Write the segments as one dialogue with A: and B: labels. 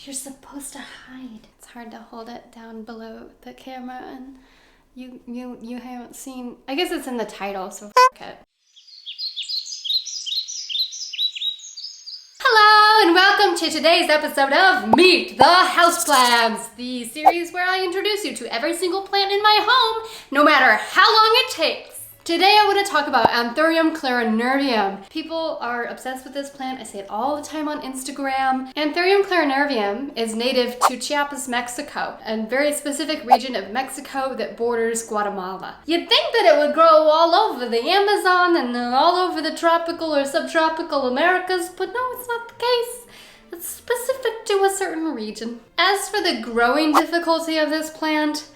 A: you're supposed to hide. It's hard to hold it down below the camera, and you haven't seen. I guess it's in the title, so f it. Hello and welcome to today's episode of Meet the Houseplants, the series where I introduce you to every single plant in my home, no matter how long it takes. Today I want to talk about Anthurium clarinervium. People are obsessed with this plant. I say it all the time on Instagram. Anthurium clarinervium is native to Chiapas, Mexico, a very specific region of Mexico that borders Guatemala. You'd think that it would grow all over the Amazon and all over the tropical or subtropical Americas, but no, it's not the case. It's specific to a certain region. As for the growing difficulty of this plant,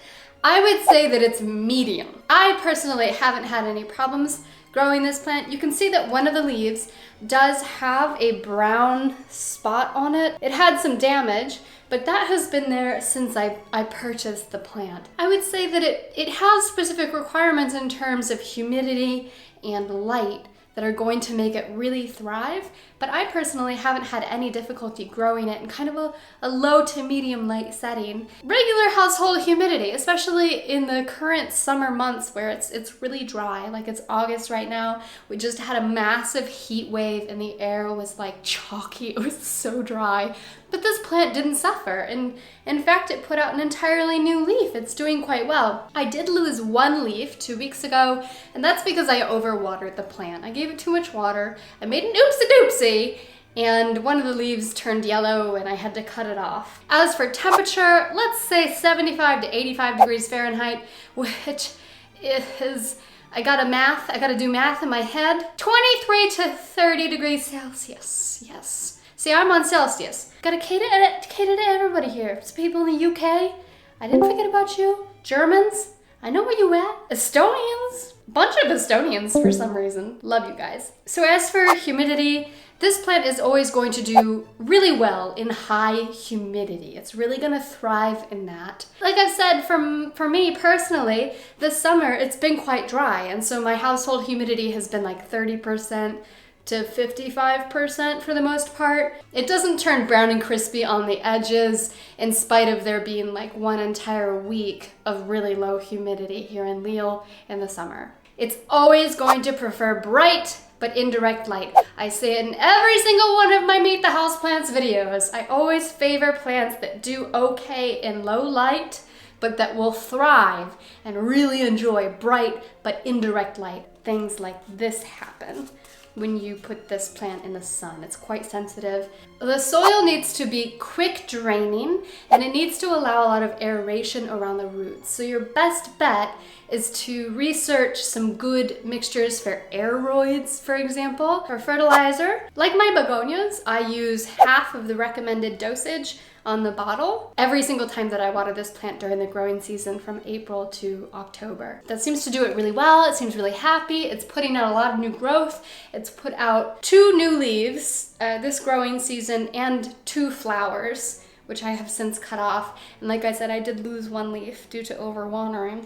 A: I would say that it's medium. I personally haven't had any problems growing this plant. You can see that one of the leaves does have a brown spot on it. It had some damage, but that has been there since I purchased the plant. I would say that it has specific requirements in terms of humidity and light that are going to make it really thrive, but I personally haven't had any difficulty growing it in kind of a low to medium light setting. Regular household humidity, especially in the current summer months where it's really dry, like it's August right now. We just had a massive heat wave and the air was like chalky. It was so dry, but this plant didn't suffer, and in fact it put out an entirely new leaf. It's doing quite well. I did lose one leaf 2 weeks ago, and that's because I overwatered the plant. I gave it too much water. I made an oopsie-doopsie, and one of the leaves turned yellow and I had to cut it off. As for temperature, let's say 75 to 85 degrees Fahrenheit, which is, I gotta do math in my head, 23 to 30 degrees Celsius, yes. See, I'm on Celsius. Gotta cater to everybody here. It's people in the UK. I didn't forget about you. Germans, I know where you at. Estonians, bunch of Estonians for some reason. Love you guys. So as for humidity, this plant is always going to do really well in high humidity. It's really gonna thrive in that. Like I've said, for me personally, this summer it's been quite dry, and so my household humidity has been like 30% to 55% for the most part. It doesn't turn brown and crispy on the edges in spite of there being like one entire week of really low humidity here in Lille in the summer. It's always going to prefer bright but indirect light. I say it in every single one of my Meet the Houseplants videos. I always favor plants that do okay in low light, but that will thrive and really enjoy bright but indirect light. Things like this happen when you put this plant in the sun. It's quite sensitive. The soil needs to be quick draining, and it needs to allow a lot of aeration around the roots. So your best bet is to research some good mixtures for aeroids, for example. For fertilizer, like my begonias, I use half of the recommended dosage on the bottle every single time that I water this plant during the growing season from April to October. That seems to do it really well. It seems really happy. It's putting out a lot of new growth. It's put out 2 new leaves this growing season and 2 flowers, which I have since cut off. And like I said, I did lose 1 leaf due to overwatering.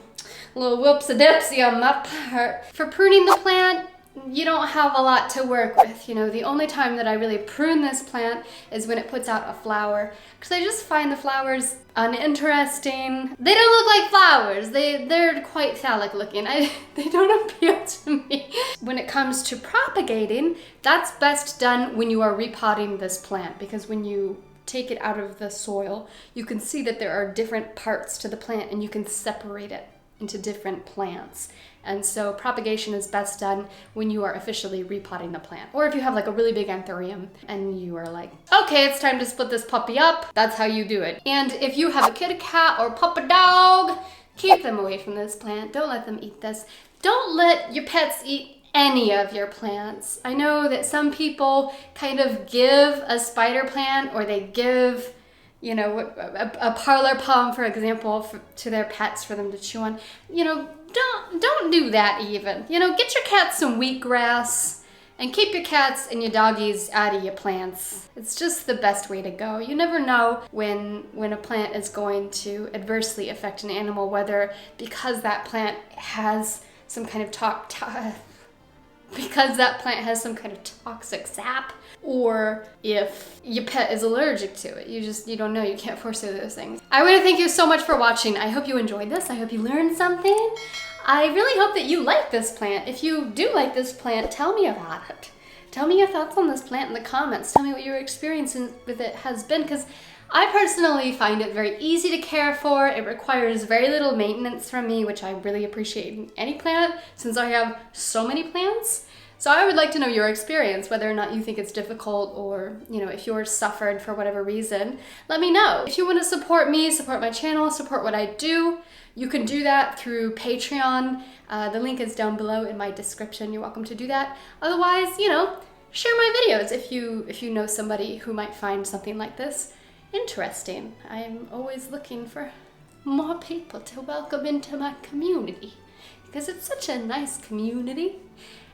A: A little whoopsie-dipsy on my part. For pruning the plant, you don't have a lot to work with. You know, the only time that I really prune this plant is when it puts out a flower, because I just find the flowers uninteresting. They don't look like flowers. They're quite phallic looking. They don't appeal to me. When it comes to propagating, that's best done when you are repotting this plant, because when you take it out of the soil, you can see that there are different parts to the plant and you can separate it into different plants. And so propagation is best done when you are officially repotting the plant. Or if you have like a really big anthurium and you are like, okay, it's time to split this puppy up, that's how you do it. And if you have a kitty cat or puppy dog, keep them away from this plant. Don't let them eat this. Don't let your pets eat any of your plants. I know that some people kind of give a spider plant, or they give, you know, a parlor palm, for example, to their pets for them to chew on. You know, don't do that even. You know, get your cats some wheatgrass and keep your cats and your doggies out of your plants. It's just the best way to go. You never know when a plant is going to adversely affect an animal, whether because that plant has some kind of because that plant has some kind of toxic sap, or if your pet is allergic to it. You don't know, you can't foresee those things. I want to thank you so much for watching. I hope you enjoyed this. I hope you learned something. I really hope that you like this plant. If you do like this plant, tell me about it. Tell me your thoughts on this plant in the comments. Tell me what your experience with it has been, because I personally find it very easy to care for. It requires very little maintenance from me, which I really appreciate in any plant since I have so many plants. So I would like to know your experience, whether or not you think it's difficult, or if you're suffered for whatever reason. Let me know. If you want to support me, support my channel, support what I do, you can do that through Patreon. The link is down below in my description. You're welcome to do that. Otherwise, share my videos if you know somebody who might find something like this interesting. I'm always looking for more people to welcome into my community, because it's such a nice community.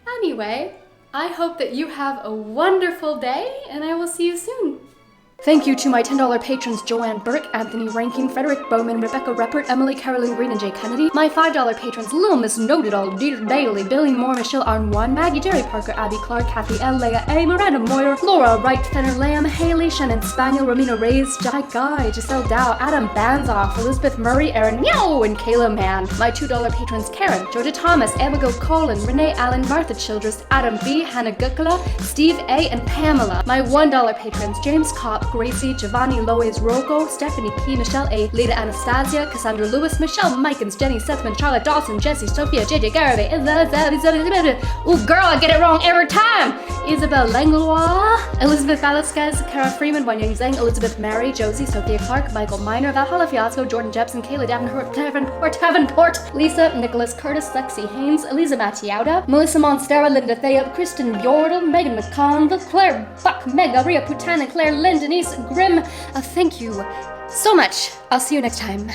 A: Anyway, I hope that you have a wonderful day, and I will see you soon. Thank you to my $10 patrons Joanne Burke, Anthony Rankin, Frederick Bowman, Rebecca Reppert, Emily Carolyn Green, and Jay Kennedy. My $5 patrons Lil Miss Noted All, Dieter Daly, Billy Moore, Michelle Arnwan, Maggie, Jerry Parker, Abby Clark, Kathy L, Leah A, Miranda Moyer, Laura Wright, Fenner Lamb, Haley, Shannon Spaniel, Romina Reyes, Jai Guy, Giselle Dow, Adam Banzoff, Elizabeth Murray, Aaron Meow, and Kayla Mann. My $2 patrons Karen, Georgia Thomas, Abigail Colin, Renee Allen, Martha Childress, Adam B, Hannah Gukala, Steve A, and Pamela. My $1 patrons James Kopp, Gracie, Giovanni Lois Rogo, Stephanie P, Michelle A, Lita Anastasia, Cassandra Lewis, Michelle Mikens, Jenny Sethman, Charlotte Dawson, Jessie, Sophia, JJ Garvey, ooh girl, I get it wrong every time! Isabel Langlois, Elizabeth Velasquez, Kara Freeman, Wanyang Zhang, Elizabeth Mary, Josie, Sophia Clark, Michael Miner, Valhalla Fiasco, Jordan Jepson, Kayla Davenport, Lisa, Nicholas Curtis, Lexi Haynes, Eliza Mattiauda, Melissa Monstera, Linda Thea, Kristen Bjordal, Megan McConville, Claire Buck, Meg, Ria Putana, Claire Lynn, Denise Grimm. Thank you so much. I'll see you next time.